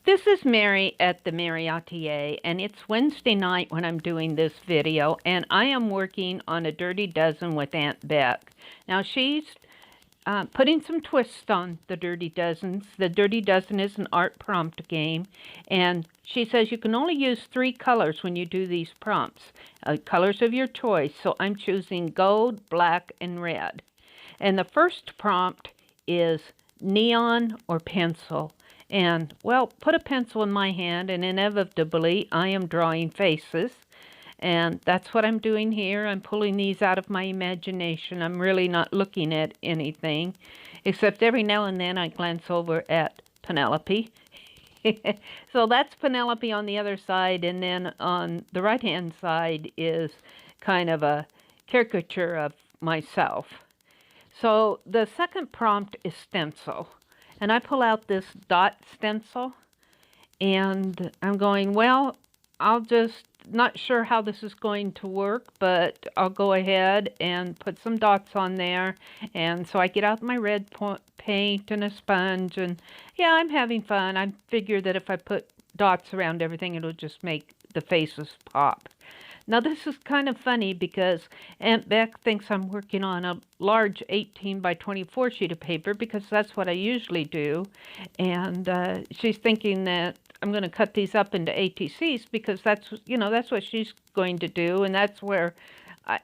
This is Mary at the.meri.atelier, and it's Wednesday night when I'm doing this video, and I am working on a Dirty Dozen with AuntBecs. Now, she's putting some twists on the Dirty Dozens. The Dirty Dozen is an art prompt game, and she says you can only use 3 colors when you do these prompts, colors of your choice. So I'm choosing gold, black, and red. And the first prompt is neon or pencil. And, well, put a pencil in my hand, and inevitably I am drawing faces. And that's what I'm doing here. I'm pulling these out of my imagination. I'm really not looking at anything, except every now and then I glance over at Penelope. So that's Penelope on the other side, and then on the right-hand side is kind of a caricature of myself. So the second prompt is stencil. And I pull out this dot stencil, and I'm going, well, I'll just, not sure how this is going to work, but I'll go ahead and put some dots on there. And so I get out my red paint and a sponge, and yeah, I'm having fun. I figure that if I put dots around everything, it'll just make the faces pop. Now, this is kind of funny because AuntBecs thinks I'm working on a large 18 by 24 sheet of paper, because that's what I usually do. And she's thinking that I'm going to cut these up into ATCs because that's, that's what she's going to do. And that's where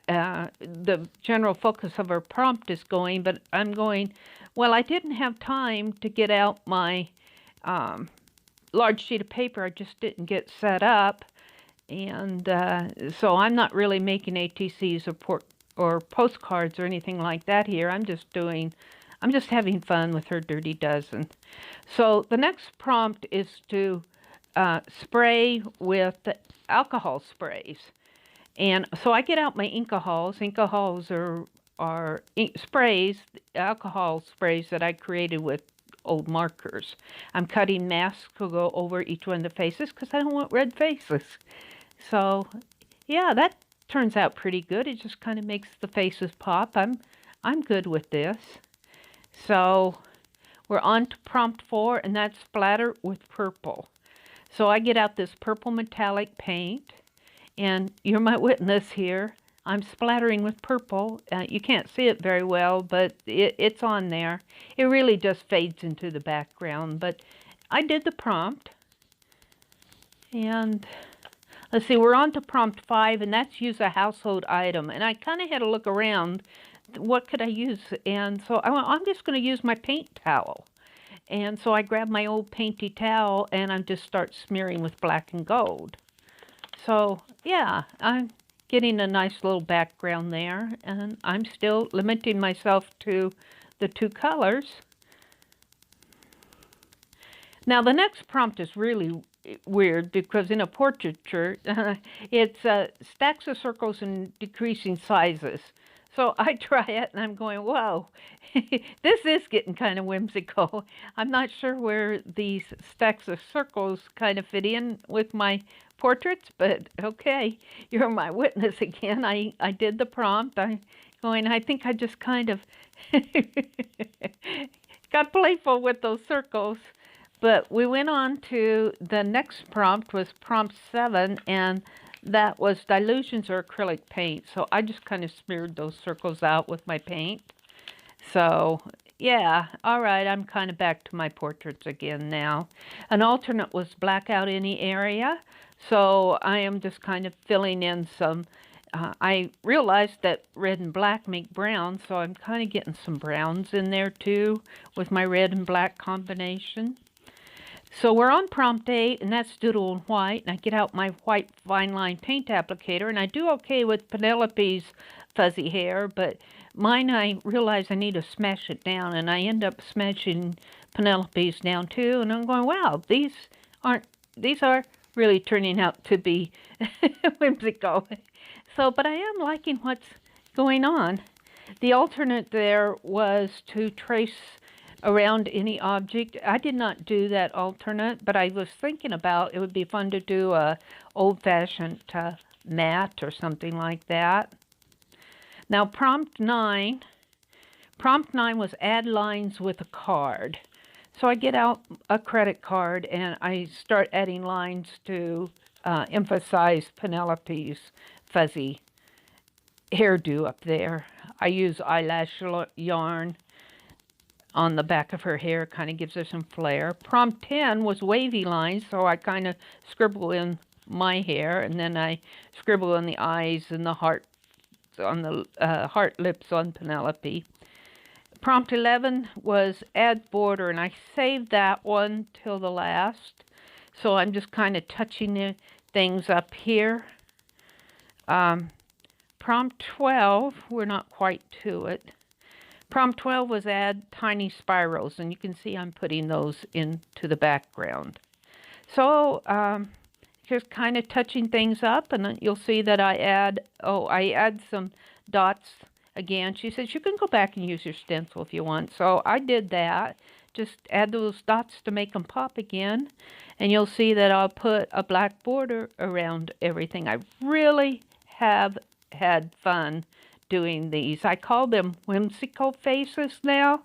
the general focus of her prompt is going. But I'm going, well, I didn't have time to get out my large sheet of paper. I just didn't get set up. And so I'm not really making ATCs or postcards or anything like that here. I'm just having fun with her Dirty Dozen. So the next prompt is to spray with alcohol sprays. And so I get out my Inkahols. Inkahols are sprays, alcohol sprays that I created with old markers. I'm cutting masks to go over each one of the faces because I don't want red faces. So, yeah, that turns out pretty good. It just kind of makes the faces pop. I'm good with this. So, we're on to prompt 4, and that's splatter with purple. So I get out this purple metallic paint, and you're my witness here. I'm splattering with purple. You can't see it very well, but it's on there. It really just fades into the background, but I did the prompt. And let's see, we're on to prompt 5, and that's use a household item. And I kind of had to look around, what could I use? And so I'm just going to use my paint towel. And so I grab my old painty towel, and I just start smearing with black and gold. So, yeah, I'm getting a nice little background there, and I'm still limiting myself to the 2 colors. Now, the next prompt is really weird because in a portraiture, it's stacks of circles in decreasing sizes. So I try it, and I'm going, whoa, this is getting kind of whimsical. I'm not sure where these stacks of circles kind of fit in with my portraits, but okay, you're my witness again. I did the prompt. I think I just kind of got playful with those circles. But we went on to the next prompt, was prompt 7, and that was dilutions or acrylic paint. So I just kind of smeared those circles out with my paint. So, yeah, all right, I'm kind of back to my portraits again now. An alternate was black out any area. So I am just kind of filling in some, I realized that red and black make brown, so I'm kind of getting some browns in there too with my red and black combination. So we're on prompt 8, and that's doodle and white, and I get out my white fine line paint applicator, and I do okay with Penelope's fuzzy hair, but mine I realize I need to smash it down, and I end up smashing Penelope's down too, and I'm going, wow, these are really turning out to be whimsical. So, but I am liking what's going on. The alternate there was to trace around any object. I did not do that alternate, but I was thinking about it would be fun to do a old-fashioned mat or something like that. Now, prompt 9 was add lines with a card. So I get out a credit card and I start adding lines to emphasize Penelope's fuzzy hairdo up there. I use eyelash yarn on the back of her hair, kind of gives her some flair. Prompt 10 was wavy lines, so I kind of scribble in my hair, and then I scribble in the eyes and the heart on the heart lips on Penelope. Prompt 11 was add border, and I saved that one till the last. So I'm just kind of touching the things up here. Prompt 12, we're not quite to it. Prompt 12 was add tiny spirals, and you can see I'm putting those into the background. So just kind of touching things up, and you'll see that I add some dots again. She says you can go back and use your stencil if you want. So I did that. Just add those dots to make them pop again, and you'll see that I'll put a black border around everything. I really have had fun doing these. I call them whimsical faces now,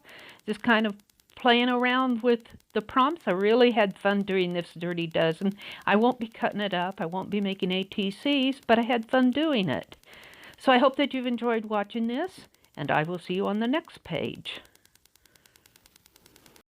just kind of playing around with the prompts. I really had fun doing this Dirty Dozen. I won't be cutting it up. I won't be making ATCs, but I had fun doing it. So I hope that you've enjoyed watching this, and I will see you on the next page.